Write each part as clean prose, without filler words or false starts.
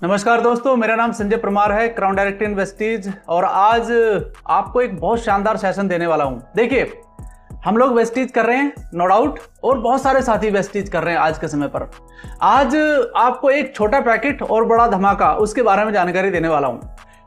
नमस्कार दोस्तों, मेरा नाम संजय परमार है, क्राउन डायरेक्टर इन्वेस्टीज। और आज आपको एक बहुत शानदार सेशन देने वाला हूं। देखिए, हम लोग वेस्टीज कर रहे हैं, नो डाउट, और बहुत सारे साथी वेस्टीज कर रहे हैं आज के समय पर। आज आपको एक छोटा पैकेट और बड़ा धमाका उसके बारे में जानकारी देने वाला हूं।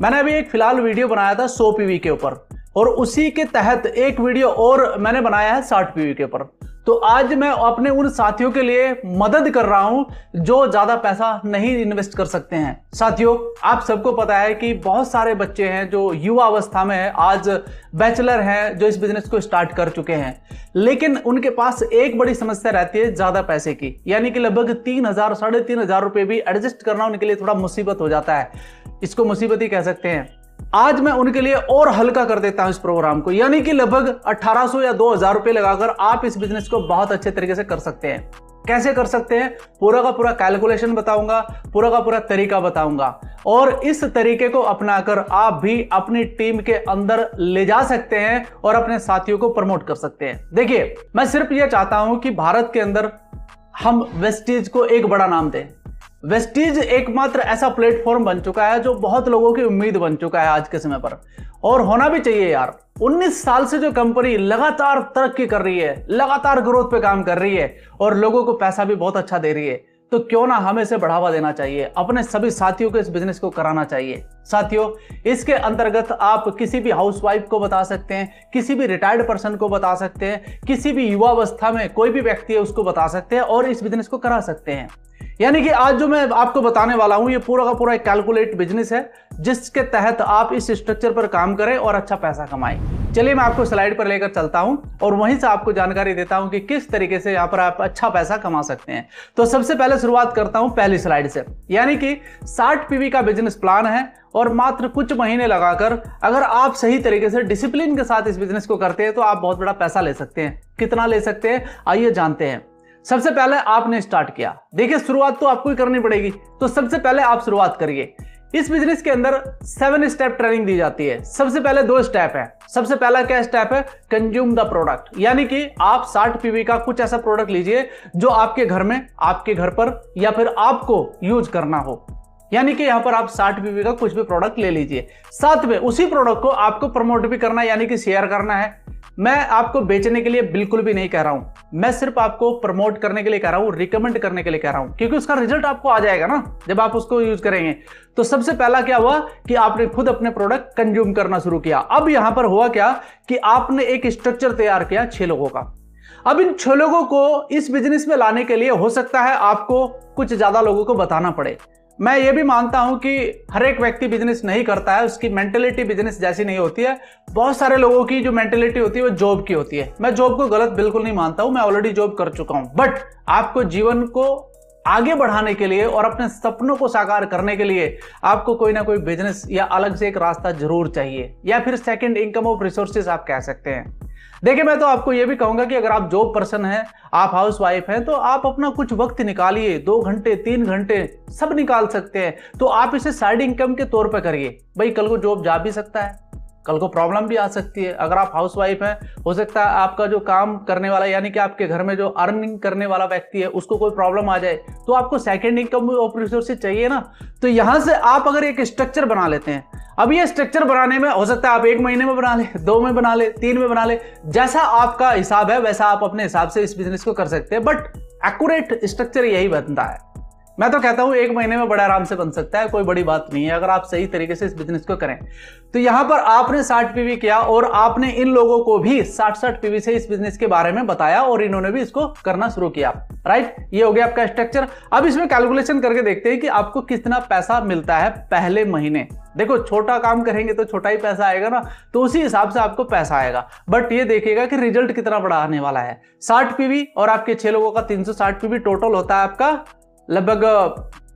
मैंने अभी एक फिलहाल वीडियो बनाया था 100 पीवी के ऊपर, और उसी के तहत एक वीडियो और मैंने बनाया है 60 पीवी के ऊपर। तो आज मैं अपने उन साथियों के लिए मदद कर रहा हूं जो ज्यादा पैसा नहीं इन्वेस्ट कर सकते हैं। साथियों, आप सबको पता है कि बहुत सारे बच्चे हैं जो युवा अवस्था में है, आज बैचलर हैं, जो इस बिजनेस को स्टार्ट कर चुके हैं, लेकिन उनके पास एक बड़ी समस्या रहती है ज्यादा पैसे की, यानी कि लगभग 3,000 साढ़े 3,000 रुपए भी एडजस्ट करना उनके लिए थोड़ा मुसीबत हो जाता है। इसको मुसीबत ही कह सकते हैं। आज मैं उनके लिए और हल्का कर देता हूं इस प्रोग्राम को, यानी कि लगभग 1,800 या 2,000 रुपए लगाकर आप इस बिजनेस को बहुत अच्छे तरीके से कर सकते हैं। कैसे कर सकते हैं, पूरा का पूरा कैलकुलेशन बताऊंगा, पूरा का पूरा तरीका बताऊंगा, और इस तरीके को अपनाकर आप भी अपनी टीम के अंदर ले जा सकते हैं और अपने साथियों को प्रमोट कर सकते हैं। देखिए, मैं सिर्फ यह चाहता हूं कि भारत के अंदर हम वेस्टीज को एक बड़ा नाम दें। वेस्टीज एकमात्र ऐसा प्लेटफॉर्म बन चुका है जो बहुत लोगों की उम्मीद बन चुका है आज के समय पर, और होना भी चाहिए यार। 19 साल से जो कंपनी लगातार तरक्की कर रही है, लगातार ग्रोथ पे काम कर रही है, और लोगों को पैसा भी बहुत अच्छा दे रही है, तो क्यों ना हमें इसे बढ़ावा देना चाहिए, अपने सभी साथियों को इस बिजनेस को कराना चाहिए। साथियों, इसके अंतर्गत आप किसी भी हाउसवाइफ को बता सकते हैं, किसी भी रिटायर्ड पर्सन को बता सकते हैं, किसी भी युवा अवस्था में कोई भी व्यक्ति है उसको बता सकते हैं और इस बिजनेस को करा सकते हैं। यानी कि आज जो मैं आपको बताने वाला हूं, ये पूरा का पूरा एक कैलकुलेट बिजनेस है जिसके तहत आप इस स्ट्रक्चर पर काम करें और अच्छा पैसा कमाएं। चलिए, मैं आपको स्लाइड पर लेकर चलता हूं और वहीं से आपको जानकारी देता हूं कि किस तरीके से यहां पर आप अच्छा पैसा कमा सकते हैं। तो सबसे पहले शुरुआत करता हूं पहली स्लाइड से, यानी कि 60 पीवी का बिजनेस प्लान है, और मात्र कुछ महीने लगाकर अगर आप सही तरीके से डिसिप्लिन के साथ इस बिजनेस को करते हैं तो आप बहुत बड़ा पैसा ले सकते हैं। कितना ले सकते हैं, आइए जानते हैं। सबसे पहले आपने स्टार्ट किया, देखिए शुरुआत तो आपको ही करनी पड़ेगी, तो सबसे पहले आप शुरुआत करिए। इस बिजनेस के अंदर 7 स्टेप ट्रेनिंग दी जाती है। सबसे पहले 2 स्टेप है। सबसे पहला क्या स्टेप है, कंज्यूम द प्रोडक्ट, यानी कि आप 60 पीवी का कुछ ऐसा प्रोडक्ट लीजिए जो आपके घर में, आपके घर पर या फिर आपको यूज करना हो। यानी कि यहां पर आप 60 पीवी का कुछ भी प्रोडक्ट ले लीजिए, साथ में उसी प्रोडक्ट को आपको प्रमोट भी करना है, यानी कि शेयर करना है। मैं आपको बेचने के लिए बिल्कुल भी नहीं कह रहा हूं, मैं सिर्फ आपको प्रमोट करने के लिए कह रहा हूं, रिकमेंड करने के लिए कह रहा हूं, क्योंकि उसका रिजल्ट आपको आ जाएगा ना जब आप उसको यूज करेंगे। तो सबसे पहला क्या हुआ कि आपने खुद अपने प्रोडक्ट कंज्यूम करना शुरू किया। अब यहां पर हुआ क्या कि आपने एक स्ट्रक्चर तैयार किया 6 लोगों का। अब इन 6 लोगों को इस बिजनेस में लाने के लिए हो सकता है आपको कुछ ज्यादा लोगों को बताना पड़े। मैं ये भी मानता हूं कि हर एक व्यक्ति बिजनेस नहीं करता है, उसकी मेंटेलिटी बिजनेस जैसी नहीं होती है। बहुत सारे लोगों की जो मेंटेलिटी होती है वो जॉब की होती है। मैं जॉब को गलत बिल्कुल नहीं मानता हूं, मैं ऑलरेडी जॉब कर चुका हूं, बट आपको जीवन को आगे बढ़ाने के लिए और अपने सपनों को साकार करने के लिए आपको कोई ना कोई बिजनेस या अलग से एक रास्ता जरूर चाहिए, या फिर सेकंड इनकम ऑफ रिसोर्सेज आप कह सकते हैं। देखिए, मैं तो आपको यह भी कहूंगा कि अगर आप जॉब पर्सन हैं, आप हाउस वाइफ हैं, तो आप अपना कुछ वक्त निकालिए, 2 घंटे 3 घंटे सब निकाल सकते हैं, तो आप इसे साइड इनकम के तौर पर करिए। भाई, कल को जॉब जा भी सकता है, कल को प्रॉब्लम भी आ सकती है। अगर आप हाउस वाइफ हैं, हो सकता है आपका जो काम करने वाला, यानी कि आपके घर में जो अर्निंग करने वाला व्यक्ति है, उसको कोई प्रॉब्लम आ जाए, तो आपको सेकंड इनकम ऑफ रिसोर्सेज चाहिए ना। तो यहां से आप अगर एक स्ट्रक्चर बना लेते हैं, अब ये स्ट्रक्चर बनाने में हो सकता है आप 1 महीने में बना ले, 2 में बना ले, 3 में बना ले, जैसा आपका हिसाब है वैसा आप अपने हिसाब से इस बिजनेस को कर सकते हैं, बट एक्यूरेट स्ट्रक्चर यही बनता है। मैं तो कहता हूं 1 महीने में बड़ा आराम से बन सकता है, कोई बड़ी बात नहीं है अगर आप सही तरीके से इस बिजनेस को करें। तो यहां पर आपने 60 पीवी किया और आपने इन लोगों को भी 60 पीवी से इस बिजनेस के बारे में बताया और इन्होंने भी इसको करना शुरू किया, राइट। ये हो गया आपका स्ट्रक्चर। अब इसमें कैलकुलेशन करके देखते हैं कि आपको कितना पैसा मिलता है पहले महीने। देखो, छोटा काम करेंगे तो छोटा ही पैसा आएगा ना, तो उसी हिसाब से आपको पैसा आएगा, बट ये देखिएगा कि रिजल्ट कितना बड़ा आने वाला है। 60 पीवी और आपके 6 लोगों का 360 पीवी टोटल होता है आपका लगभग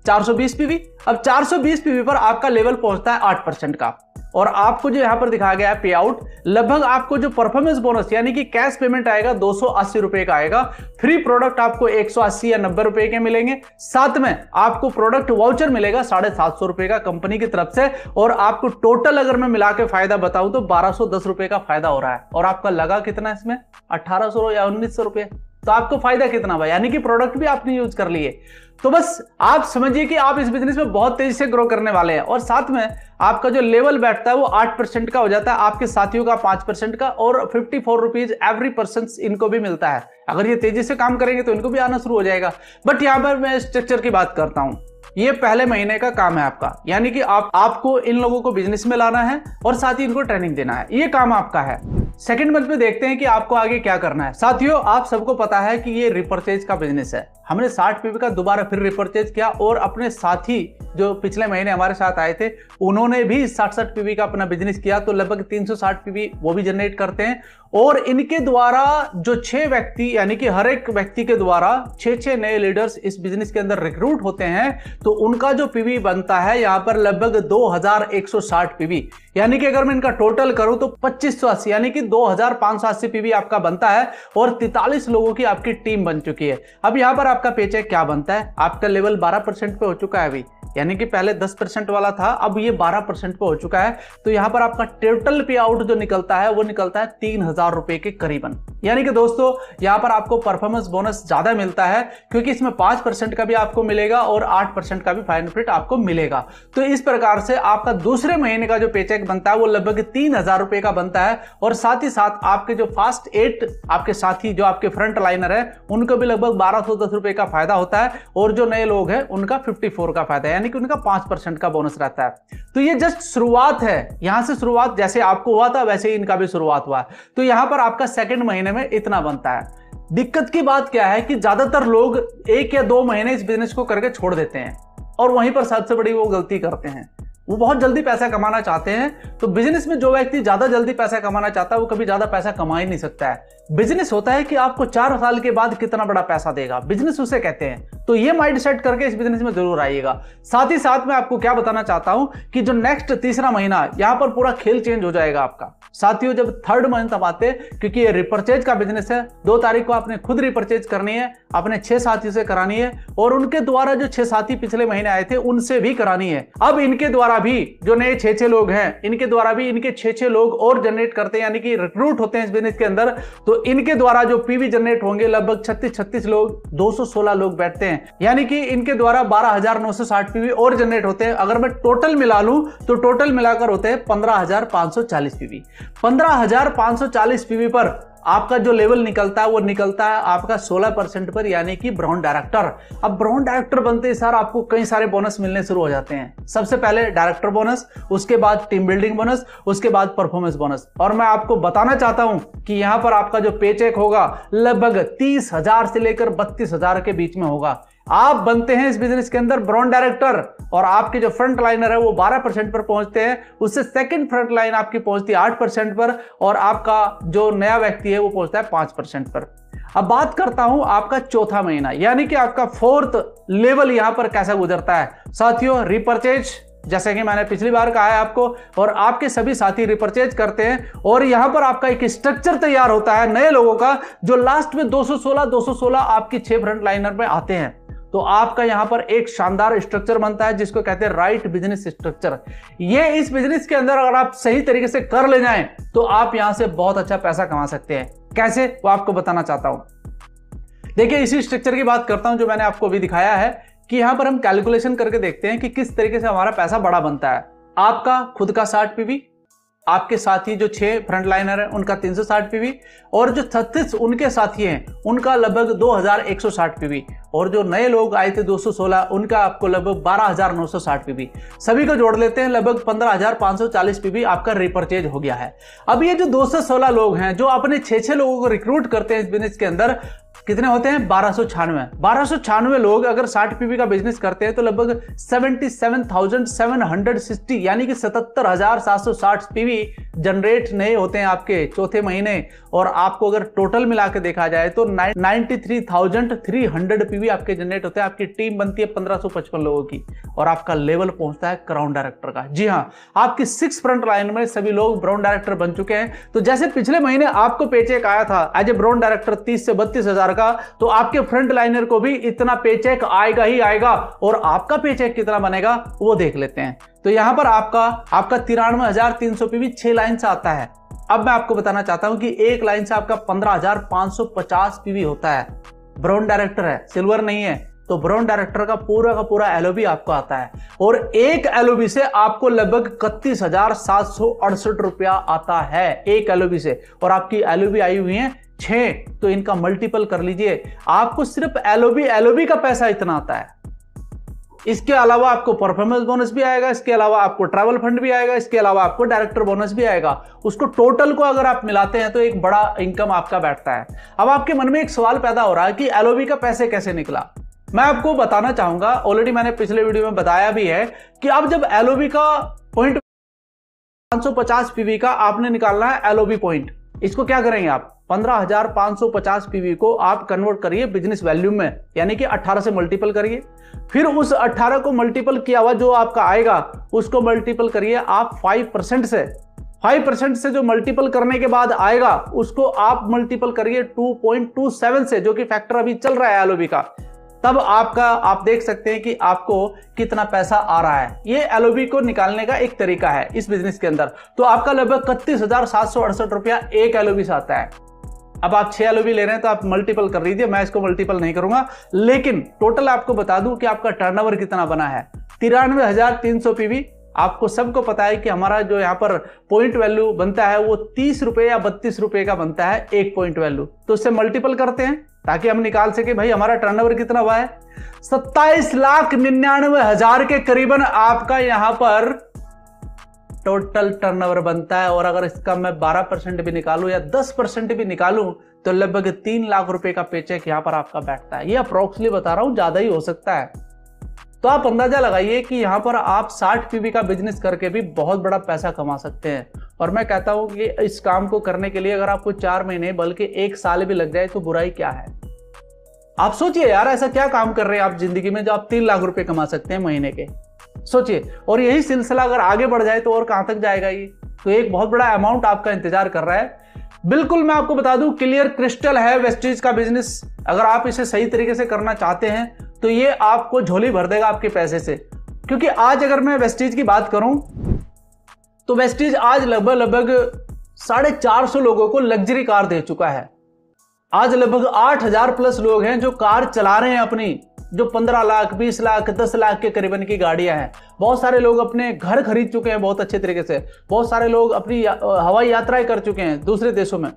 420 पीवी। अब 420 पीवी पर आपका लेवल पहुंचता है 8% का, और आपको जो यहां पर दिखाया गया है पे आउट, लगभग आपको जो परफॉर्मेंस बोनस यानी कि कैश पेमेंट आएगा 280 रुपए का आएगा। फ्री प्रोडक्ट आपको 180 या 90 रुपए के मिलेंगे, साथ में आपको प्रोडक्ट वाउचर मिलेगा 750 रुपए का कंपनी की तरफ से, और आपको टोटल अगर मैं मिला के फायदा बताऊं तो 1210 रुपए का फायदा हो रहा है। और आपका लगा कितना इसमें, 1800 या 1900 रुपए। तो आपको फायदा कितना हुआ, यानी कि प्रोडक्ट भी आपने यूज कर लिए। तो बस आप समझिए कि आप इस बिजनेस में बहुत तेजी से ग्रो करने वाले हैं, और साथ में आपका जो लेवल बैठता है वो 8% का हो जाता है, आपके साथियों का 5% का, और 54 रुपीज एवरी पर्सन इनको भी मिलता है। अगर ये तेजी से काम करेंगे तो इनको भी आना शुरू हो जाएगा। बट यहां पर मैं स्ट्रक्चर की बात करता हूं, ये पहले महीने का काम है आपका, यानी कि आपको इन लोगों को बिजनेस में लाना है और साथ ही इनको ट्रेनिंग देना है, ये काम आपका है। सेकंड मंथ में देखते हैं कि आपको आगे क्या करना है। साथियों, आप सबको पता है कि ये रिपर्चेज का बिजनेस है। हमने 60 पीवी का दोबारा फिर रिपर्चेज किया, और अपने साथी जो पिछले महीने हमारे साथ आए थे उन्होंने भी 60 पीवी का अपना बिजनेस किया, तो लगभग 360 पीवी वो भी जनरेट करते हैं। और इनके द्वारा जो 6 व्यक्ति, यानी कि हर एक व्यक्ति के द्वारा 6 नए लीडर्स इस बिजनेस के अंदर रिक्रूट होते हैं, तो उनका जो पीवी बनता है यहां पर लगभग 2160 पीवी, यानी कि अगर मैं इनका टोटल करूं तो 2580, यानी कि 2580 पीवी आपका बनता है, और 43 लोगों की आपकी टीम बन चुकी है। अब यहां पर आपका पेचेक क्या बनता है, आपका लेवल 12% पे हो चुका है अभी, यानी कि पहले 10% वाला था, अब ये 12% पे हो चुका है। तो यहां पर आपका टोटल पे आउट जो निकलता है वो निकलता है 3000 रुपए के करीबन। यानी कि दोस्तों यहां पर आपको परफॉर्मेंस बोनस ज्यादा मिलता है, क्योंकि इसमें 5% का भी आपको मिलेगा और 8% का भी बेनिफिट आपको मिलेगा। तो इस प्रकार से आपका दूसरे महीने का जो पेचेक बनता है वो लगभग 3000 रुपए का बनता है, और साथ ही साथ आपके जो फर्स्ट 8 आपके साथी जो आपके फ्रंट लाइनर है उनको भी लगभग 1210 रुपए का फायदा होता है, और जो नए लोग हैं उनका 54 का फायदा है, यानी कि उनका 5% का बोनस रहता है। तो ये जस्ट शुरुआत है, यहां से शुरुआत जैसे आपको हुआ था वैसे ही इनका भी शुरुआत हुआ। तो यहां पर आपका सेकंड महीने में इतना बनता है। दिक्कत की बात क्या है कि ज्यादातर लोग 1 या 2 महीने इस बिजनेस को करके छोड़ देते हैं, और वहीं पर सबसे बड़ी वो गलती करते हैं, वो बहुत जल्दी पैसा कमाना चाहते हैं। तो बिजनेस में जो व्यक्ति ज्यादा जल्दी पैसा कमाना चाहता है वो कभी ज्यादा पैसा कमा ही नहीं सकता है। बिजनेस होता है कि आपको 4 साल के बाद कितना बड़ा पैसा देगा, बिजनेस उसे कहते हैं। तो ये माइंड सेट करके इस बिजनेस में जरूर आइएगा। साथ ही साथ मैं आपको क्या बताना चाहता हूं कि जो नेक्स्ट तीसरा महीना यहां पर पूरा खेल चेंज हो जाएगा आपका। साथियों, जब थर्ड मंथ हम आते, क्योंकि ये रिपर्चेज का बिजनेस है, 2 तारीख को आपने खुद रिपर्चेज करनी है, अपने 6 साथी से करानी है, और उनके द्वारा जो 6 साथी पिछले महीने आए थे उनसे भी करानी है। अब इनके द्वारा भी जो नए 6 लोग हैं, इनके द्वारा भी इनके 6 लोग और जनरेट करते हैं, यानी कि रिक्रूट होते हैं इस बिजनेस के अंदर। तो इनके द्वारा जो पीवी जनरेट होंगे लगभग 36 लोग, 216 लोग बैठते हैं, यानी कि इनके द्वारा 12960 पीवी और जनरेट होते हैं। अगर मैं टोटल मिला लूं तो टोटल मिलाकर होते हैं 15540 पीवी। 15540 पीवी पर आपका जो लेवल निकलता है वो निकलता है आपका 16% पर, यानी कि ब्राउन डायरेक्टर। अब ब्राउन डायरेक्टर बनते ही सर आपको कई सारे बोनस मिलने शुरू हो जाते हैं। सबसे पहले डायरेक्टर बोनस, उसके बाद टीम बिल्डिंग बोनस, उसके बाद परफॉर्मेंस बोनस। और मैं आपको बताना चाहता हूं कि यहां पर आपका जो पेचेक होगा लगभग 30,000 से लेकर 32,000 के बीच में होगा। आप बनते हैं इस बिजनेस के अंदर ब्राउन डायरेक्टर, और आपके जो फ्रंट लाइनर है वो 12% पर पहुंचते हैं, उससे सेकंड फ्रंट लाइन आपकी पहुंचती है 8% पर, और आपका जो नया व्यक्ति है वो पहुंचता है 5% पर। अब बात करता हूं आपका चौथा महीना, यानी कि आपका 4th लेवल यहां पर कैसा गुजरता है। साथियों, रिपर्चेज, जैसे कि मैंने पिछली बार कहा है आपको, और आपके सभी साथी रिपर्चेज करते हैं, और यहां पर आपका एक स्ट्रक्चर तैयार होता है नए लोगों का, जो लास्ट में 216 आपकी 6 फ्रंट लाइनर में आते हैं। तो आपका यहां पर एक शानदार स्ट्रक्चर बनता है जिसको कहते हैं राइट बिजनेस स्ट्रक्चर। ये इस बिजनेस के अंदर अगर आप सही तरीके से कर ले जाएं तो आप यहां से बहुत अच्छा पैसा कमा सकते हैं। कैसे, वो आपको बताना चाहता हूं। देखिए, इसी स्ट्रक्चर की बात करता हूं जो मैंने आपको अभी दिखाया है, कि यहां पर हम कैलकुलेशन करके देखते हैं कि किस तरीके से हमारा पैसा बड़ा बनता है। आपका खुद का 60 पीवी, आपके साथी जो 6 फ्रंट लाइनर है उनका 360 पीवी, और जो 36 उनके साथी हैं उनका लगभग 2160 पीवी, और जो नए लोग आए थे 216 उनका आपको लगभग 12960 पीवी। सभी को जोड़ लेते हैं, लगभग 15540 पीवी आपका रिपर्चेज हो गया है। अब ये जो 216 लोग हैं जो अपने 6 लोगों को रिक्रूट करते हैं इस बिजनेस के अंदर, कितने होते हैं? 1296 लोग अगर 60 पीवी का बिजनेस करते हैं तो लगभग 77,760, यानी कि 77,760 पीवी जनरेट नए होते हैं आपके चौथे महीने। और आपको अगर टोटल मिला के देखा जाए तो 93,300 पीवी आपके जनरेट होते हैं। आपकी टीम बनती है 1555 लोगों की, और आपका लेवल पहुंचता है क्राउन डायरेक्टर का। जी हाँ, आपकी 6 फ्रंट लाइन में सभी लोग ब्राउन डायरेक्टर बन चुके हैं। तो जैसे पिछले महीने आपको पेचेक आया था एज ए ब्राउन डायरेक्टर 30 से 32,000 का, तो आपके फ्रंट लाइनर को भी इतना पेचेक आएगा ही आएगा। और आपका पेचेक कितना बनेगा वो देख लेते हैं। तो यहां पर आपका 93,300 पीवी 6 लाइन से आता है। अब मैं आपको बताना चाहता हूं कि एक लाइन से आपका 15,550 पीवी होता है। ब्राउन डायरेक्टर है, सिल्वर नहीं है, तो ब्राउन डायरेक्टर का पूरा एलओबी आपको आता है और एक एलओबी से आपको लगभग 31,768 रुपया आता है एक एलओबी से। और आपकी एलओबी आई हुई है 6, तो इनका मल्टीपल कर लीजिए, आपको सिर्फ एलओबी का पैसा इतना आता है। इसके अलावा आपको परफॉर्मेंस बोनस भी आएगा, इसके अलावा आपको ट्रैवल फंड भी आएगा, इसके अलावा आपको डायरेक्टर बोनस भी आएगा। उसको टोटल को अगर आप मिलाते हैं तो एक बड़ा इनकम आपका बैठता है। अब आपके मन में एक सवाल पैदा हो रहा है कि एलओबी का पैसे कैसे निकला। मैं आपको बताना चाहूंगा, ऑलरेडी मैंने पिछले वीडियो में बताया भी है कि अब जब एलओबी का पॉइंट 550 पीवी का आपने निकालना है एलओबी पॉइंट, इसको क्या करेंगे आप 15,550 पीवी को आप कन्वर्ट करिए बिजनेस वैल्यूम में, यानी कि 18 से मल्टीपल करिए। फिर उस 18 को मल्टीपल किया हुआ जो आपका आएगा उसको मल्टीपल करिए आप 5% से। 5% से जो मल्टीपल करने के बाद आएगा उसको आप मल्टीपल करिए 2.27 से, जो कि फैक्टर अभी चल रहा है एलओबी का। तब आपका आप देख सकते हैं कि आपको कितना पैसा आ रहा है। ये एलओबी को निकालने का एक तरीका है इस बिजनेस के अंदर। तो आपका लगभग 31,768 रुपया एक एलओबी से आता है। अब आप 6 एलओबी ले रहे हैं तो आप मल्टीपल कर लीजिए, मैं इसको मल्टीपल नहीं करूंगा, लेकिन टोटल आपको बता दूं कि आपका टर्नओवर कितना बना है 93,300 पीवी। आपको सबको पता है कि हमारा जो यहाँ पर पॉइंट वैल्यू बनता है वो 30 रुपए या 32 रुपए का बनता है एक पॉइंट वैल्यू। तो उससे मल्टीपल करते हैं ताकि हम निकाल सके भाई हमारा टर्नओवर कितना हुआ है। 27,99,000 के करीबन आपका यहां पर टोटल टर्नओवर बनता है। और अगर इसका मैं 12% भी निकालूं या 10% भी निकालूं तो लगभग 3 लाख रुपए का पेचेक यहां पर आपका बैठता है। ये अप्रोक्सली बता रहा हूं, ज्यादा ही हो सकता है। तो आप अंदाजा लगाइए कि यहां पर आप 60 पीवी का बिजनेस करके भी बहुत बड़ा पैसा कमा सकते हैं। और मैं कहता हूं कि इस काम को करने के लिए अगर आपको 4 महीने बल्कि 1 साल भी लग जाए तो बुराई क्या है। आप सोचिए यार, ऐसा क्या काम कर रहे हैं आप जिंदगी में जो आप 3 लाख रुपए कमा सकते हैं महीने के, सोचिए। और यही सिलसिला अगर आगे बढ़ जाए तो और कहां तक जाएगा ये। तो एक बहुत बड़ा अमाउंट आपका इंतजार कर रहा है। बिल्कुल मैं आपको बता दूं, क्लियर क्रिस्टल है वेस्टीज का बिजनेस। अगर आप इसे सही तरीके से करना चाहते हैं तो ये आपको झोली भर देगा आपके पैसे से। क्योंकि आज अगर मैं वेस्टीज की बात करूं तो वेस्टीज आज लगभग 450 लोगों को लग्जरी कार दे चुका है। आज लगभग 8,000 प्लस लोग हैं जो कार चला रहे हैं अपनी, जो 15 लाख 20 लाख 10 लाख के करीबन की गाड़ियां हैं। बहुत सारे लोग अपने घर खरीद चुके हैं बहुत अच्छे तरीके से। बहुत सारे लोग अपनी हवाई यात्राएं कर चुके हैं दूसरे देशों में।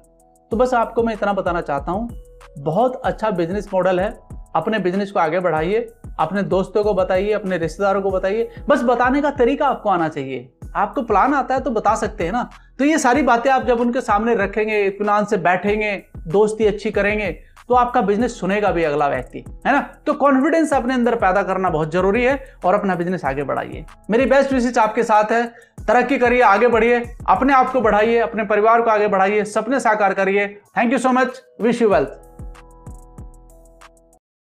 तो बस आपको मैं इतना बताना चाहता हूं, बहुत अच्छा बिजनेस मॉडल है। अपने बिजनेस को आगे बढ़ाइए, अपने दोस्तों को बताइए, अपने रिश्तेदारों को बताइए। बस बताने का तरीका आपको आना चाहिए। आपको प्लान आता है तो बता सकते हैं ना। तो ये सारी बातें आप जब उनके सामने रखेंगे, इत्मीनान से बैठेंगे, दोस्ती अच्छी करेंगे, तो आपका बिजनेस सुनेगा भी अगला व्यक्ति, है ना। तो कॉन्फिडेंस अपने अंदर पैदा करना बहुत जरूरी है और अपना बिजनेस आगे बढ़ाइए। मेरी बेस्ट विशेष आपके साथ है। तरक्की करिए, आगे बढ़िए, अपने आप को बढ़ाइए, अपने परिवार को आगे बढ़ाइए, सपने साकार करिए। Thank you so much, wish you wealth.